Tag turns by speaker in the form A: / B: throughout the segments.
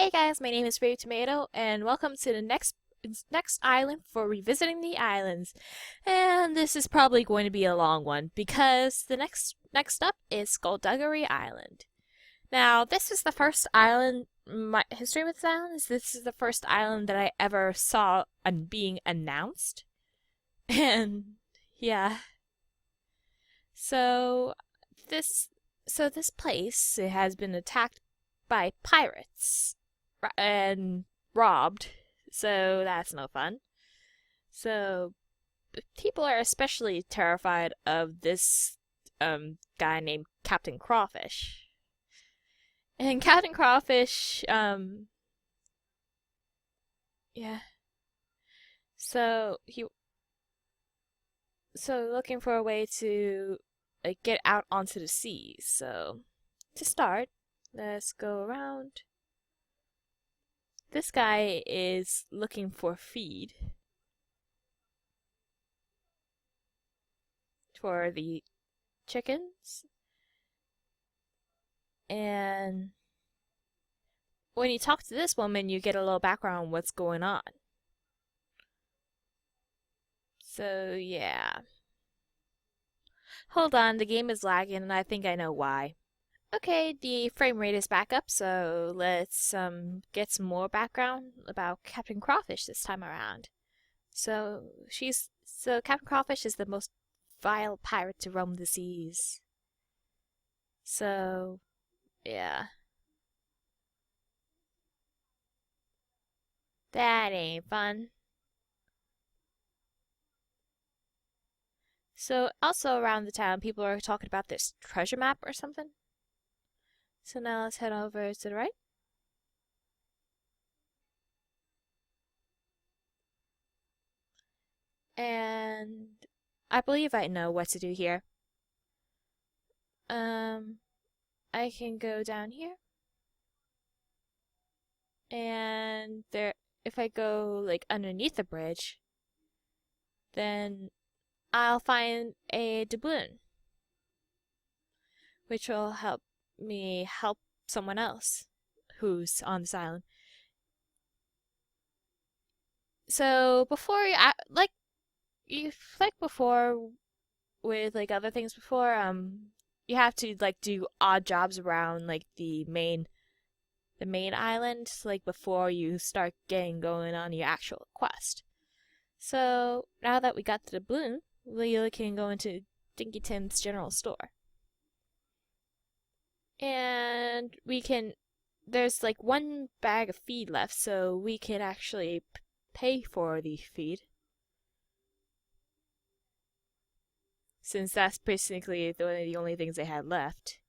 A: Hey guys, my name is Brave Tomato, and welcome to the next island for revisiting the islands. And this is probably going to be a long one because the next up is Skullduggery Island. Now, this is the first island. My history with this island is this is the first island that I ever saw being announced, and yeah. So this this place it has been attacked by pirates and robbed, so that's no fun. So people are especially terrified of this guy named Captain Crawfish. And Captain Crawfish, yeah. So he looking for a way to get out onto the seas. So to start, let's go around. This guy is looking for feed for the chickens. And when you talk to this woman, you get a little background on what's going on. So, yeah. Hold on, the game is lagging and I think I know why. Okay, the frame rate is back up, so let's get some more background about Captain Crawfish this time around. So Captain Crawfish is the most vile pirate to roam the seas. So yeah. That ain't fun. So also around the town people are talking about this treasure map or something. So now let's head over to the right. And I believe I know what to do here. I can go down here. And if I go like underneath the bridge, then I'll find a doubloon, which will help me help someone else who's on this island. So before like before with like other things before, you have to like do odd jobs around like the main island like before you start getting going on your actual quest. So now that we got the doubloon, we can go into Dinky Tim's general store. And there's like one bag of feed left, so we can actually pay for the feed. Since that's basically the only things they had left.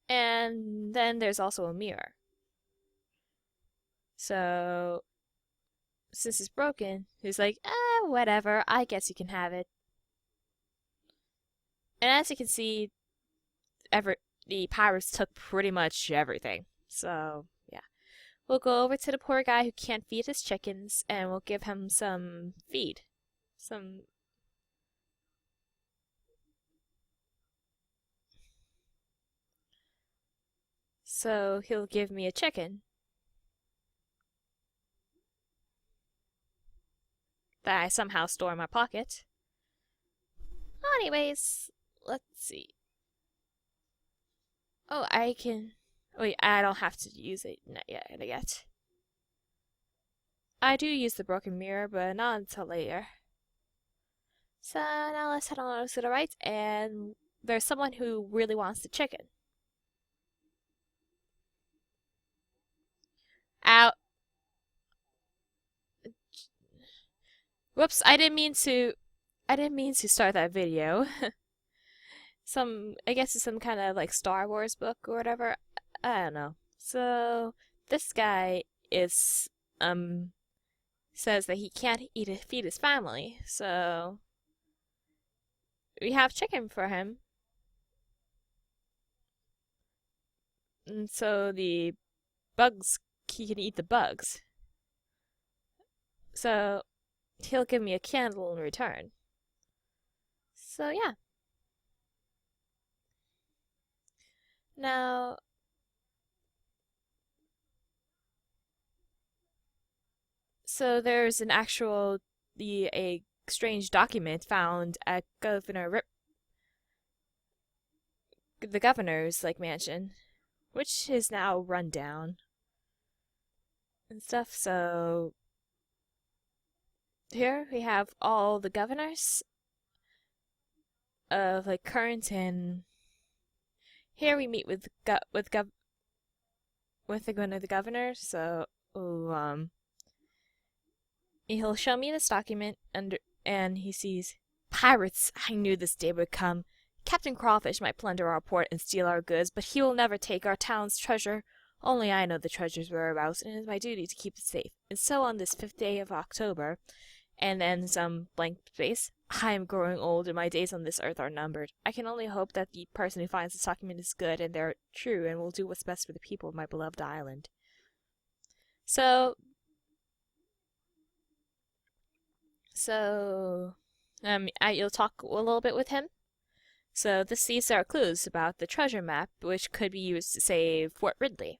A: And then there's also a mirror. So since it's broken, he's like, whatever, I guess you can have it. And as you can see, the pirates took pretty much everything. So, yeah. We'll go over to the poor guy who can't feed his chickens, and we'll give him some feed. So, he'll give me a chicken that I somehow store in my pocket. Anyways, let's see. Oh, I can... Wait, I don't have to use it yet. I do use the broken mirror, but not until later. So now let's head on to the right, and there's someone who really wants the chicken. Out. Whoops, I didn't mean to start that video. I guess it's some kind of like Star Wars book or whatever. I don't know. So this guy says that he can't feed his family, so we have chicken for him. And so he can eat the bugs. So he'll give me a candle in return. So yeah. Now, So there's an actual a strange document found at the governor's mansion, which is now run down and stuff. So here we have all the governors of current, and here we meet with one of the governors. So he'll show me this document and he sees pirates. I knew this day would come. Captain Crawfish might plunder our port and steal our goods, but he will never take our town's treasure. Only I know the treasure's whereabouts, and it is my duty to keep it safe. And so on this 5th day of October, and then some blank space, I am growing old, and my days on this earth are numbered. I can only hope that the person who finds this document is good, and they're true, and will do what's best for the people of my beloved island. So, you'll talk a little bit with him. So these are clues about the treasure map, which could be used to save Fort Ridley.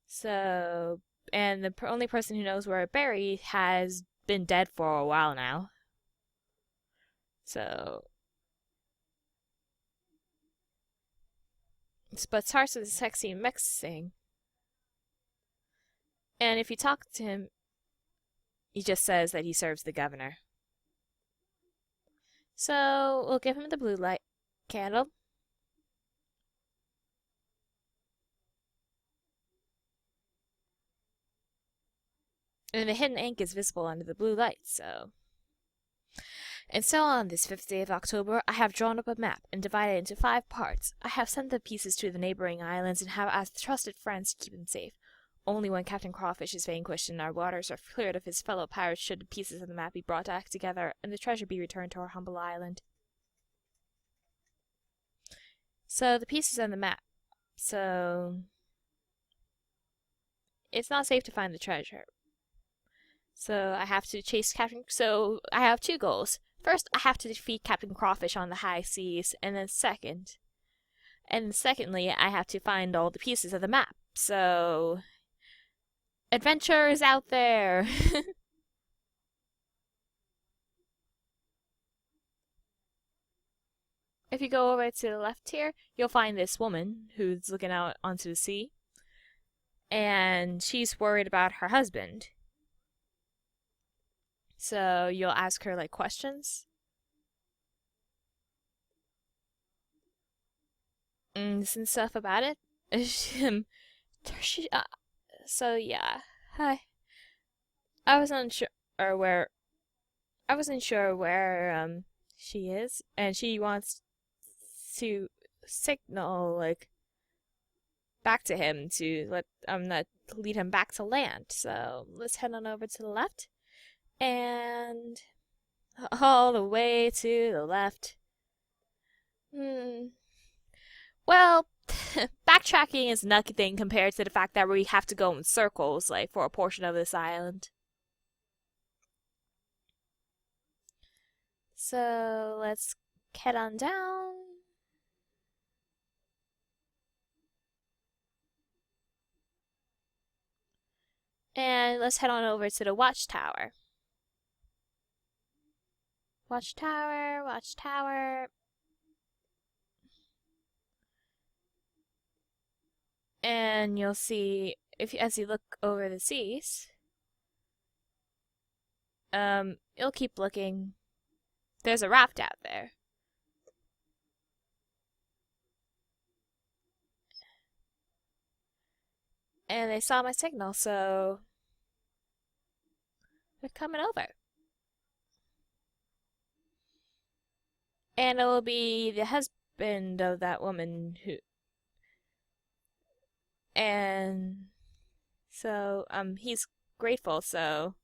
A: So, and the only person who knows where Barry has been dead for a while now. So, but starts with a sexy mix thing. And if you talk to him, he just says that he serves the governor. So, we'll give him the blue light candle. And the hidden ink is visible under the blue light, so... And so on this 5th day of October, I have drawn up a map and divided it into 5 parts. I have sent the pieces to the neighboring islands and have asked trusted friends to keep them safe. Only when Captain Crawfish is vanquished and our waters are cleared of his fellow pirates should the pieces of the map be brought back together and the treasure be returned to our humble island. So, the pieces on the map. So, it's not safe to find the treasure. So, I have to chase Captain... So, I have 2 goals. First, I have to defeat Captain Crawfish on the high seas, and then secondly, I have to find all the pieces of the map. So... adventure is out there! If you go over to the left here, you'll find this woman who's looking out onto the sea. And she's worried about her husband. So you'll ask her questions. And stuff about it. So yeah. Hi. I wasn't sure where she is, and she wants to signal back to him to lead him back to land. So let's head on over to the left, and all the way to the left. Well, backtracking is nothing compared to the fact that we have to go in circles for a portion of this island. So let's head on down. And let's head on over to the watchtower. Watchtower, watchtower. And you'll see, as you look over the seas, you'll keep looking. There's a raft out there. And they saw my signal, so they're coming over. And it will be the husband of that woman who... And so, he's grateful, so...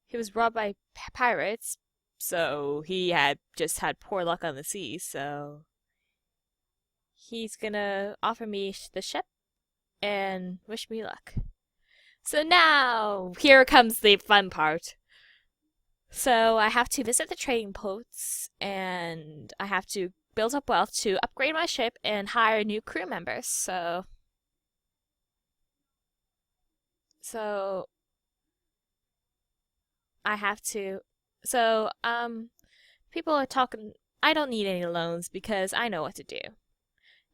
A: He was robbed by pirates, so he had just had poor luck on the sea, so... He's gonna offer me the ship and wish me luck. So now, here comes the fun part. So I have to visit the trading posts, and I have to build up wealth to upgrade my ship and hire new crew members. So I have to. So, people are talking. I don't need any loans because I know what to do.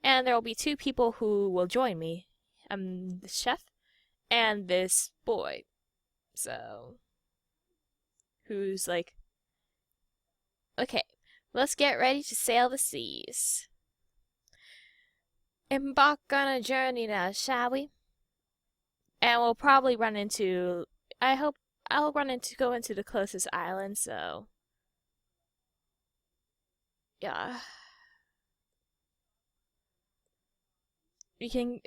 A: And there will be two people who will join me. The chef and this boy. So, who's like, okay, let's get ready to sail the seas. Embark on a journey now, shall we? And we'll probably run into. I hope I'll go into the closest island. So, yeah, we can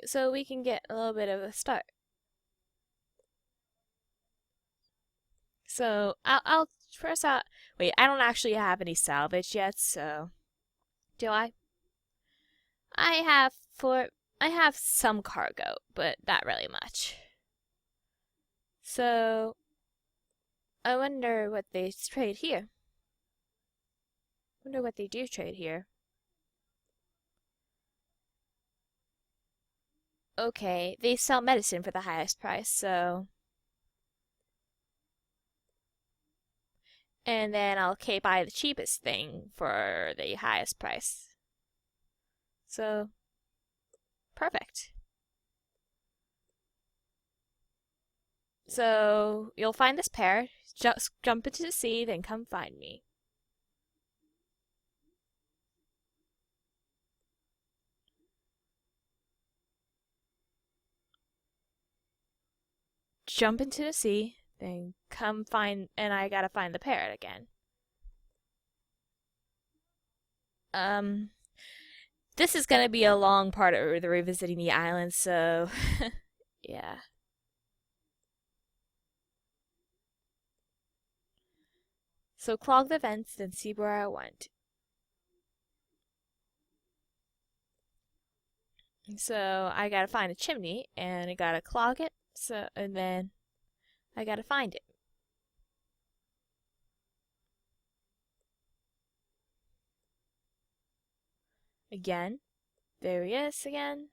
A: get a little bit of a start. So I'll first out. Wait, I don't actually have any salvage yet. So do I? I have for I have some cargo, but not really much. So I wonder what they trade here. Wonder what they do trade here. Okay, they sell medicine for the highest price, so. And then I'll buy the cheapest thing for the highest price. So, perfect. So, you'll find this pair, just jump into the sea, then come find me. Jump into the sea, then come find, and I gotta find the parrot again. This is gonna be a long part of the revisiting the island, so yeah. So clog the vents, then see where I went. So I gotta find a chimney, and I gotta clog it. So and then I gotta find it. Again. There he is again.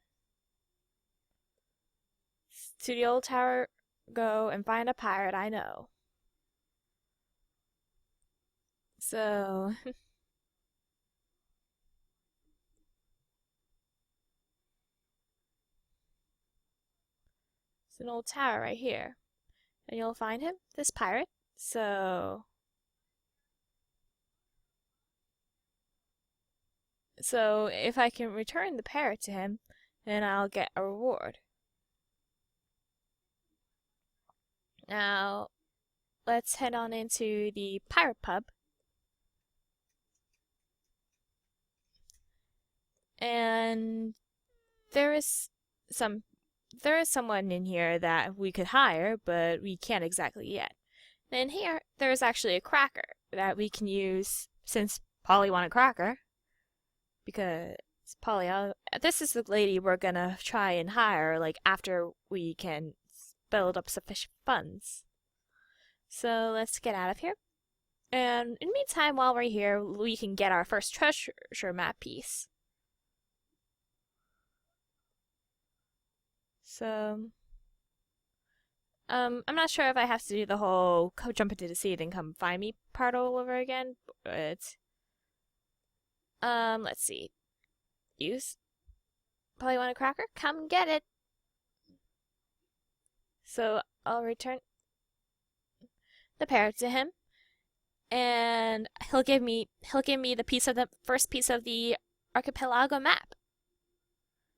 A: To the old tower go and find a pirate I know. So it's an old tower right here. And you'll find him, this pirate. So if I can return the parrot to him, then I'll get a reward. Now, let's head on into the pirate pub. And there is someone in here that we could hire, but we can't exactly yet. And here, there's actually a cracker that we can use since Polly wanted a cracker. Because Polly, this is the lady we're gonna try and hire, like, after we can build up sufficient funds. So let's get out of here. And in the meantime, while we're here, we can get our first treasure map piece. So, I'm not sure if I have to do the whole jump into the sea then come find me part all over again, but let's see. Use. Probably want a cracker? Come get it. So I'll return the parrot to him, and he'll give me the first piece of the archipelago map.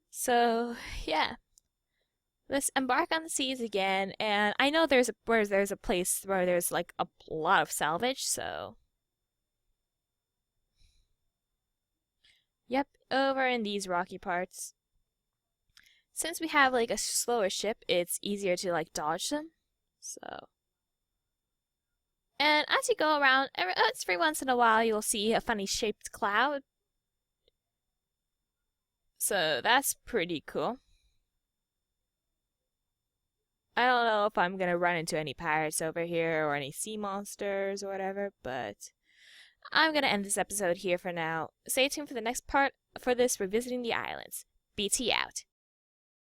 A: So yeah. Let's embark on the seas again, and I know there's a place where there's like a lot of salvage, so yep, over in these rocky parts. Since we have like a slower ship, it's easier to like dodge them. So and as you go around, every once in a while you'll see a funny shaped cloud. So that's pretty cool. I don't know if I'm gonna run into any pirates over here or any sea monsters or whatever, but I'm gonna end this episode here for now. Stay tuned for the next part for this Revisiting the Islands. BT out.